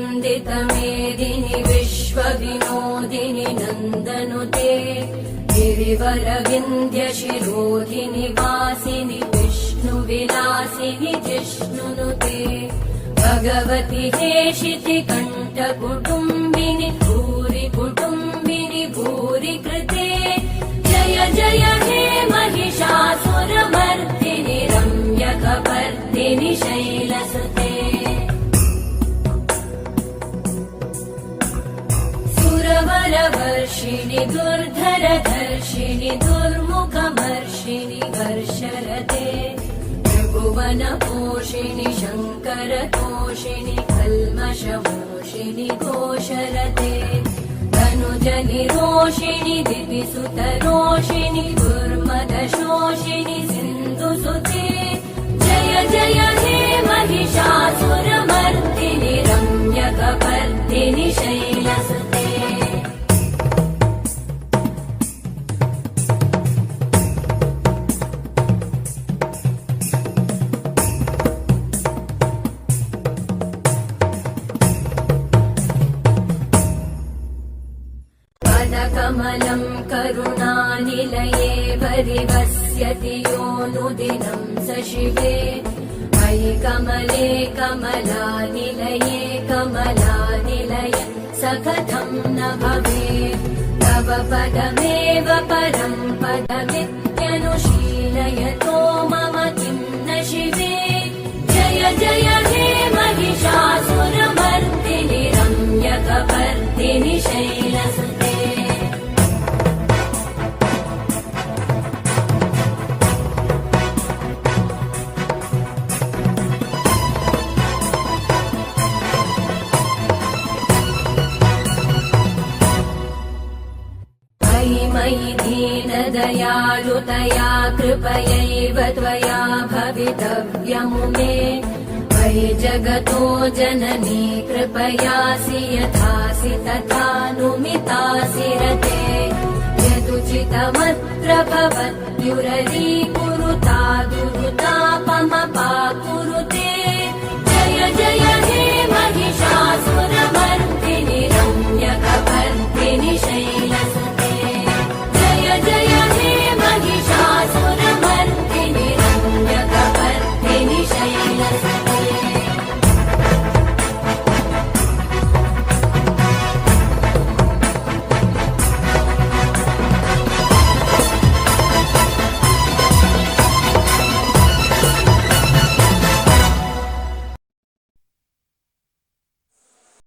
वन्दितमेदिनि विश्वविनोदिनि नन्दनुते गिरिवरविन्ध्यशिरोधिनि वासिनि विष्णुविलासिनि जिष्णुनुते भगवति हेशिति कण्ठकुटुम्बिनि भूरि कुटुम्बिनि भूरि कृते जय जय हे महिषासुरमर्दिनि रम्यकपर्दिनि शैलसुते सुरवरवर्षिणि दुर्धरधर्षिणि दुर्मुखमर्षिणि हर्षरते त्रिभुवनपोषिणि शङ्करतोषिणि कल्मषमोषिणि घोषरते धनुजनिरोषिणि दिविसुतरोषिणि दुर्मदशोषिणि सिन्धुसुते जय जय हे महिषासुरमर्दिनि रम्यकपर्दिनि शैलसुते कमलं करुणानिलये परिवस्यति योऽनुदिनं स शिवे मयि कमले कमलानिलये कमलानिलय स कथं न भवेत् तव पदमेव परं पदमित्यनुशीलयतो मम किं न शिवे जय जय हे महिषासुरमर्दिनि रम्यकपर्दिनि शैलसुते मयि दीनदयालुतया कृपयैव त्वया भवितव्यमुमे मयि जगतो जननी कृपयासि यथासि तथानुमितासि रते यदुचितमत्र भवत्युररीकुरुता दुरुतापमपाकुरुते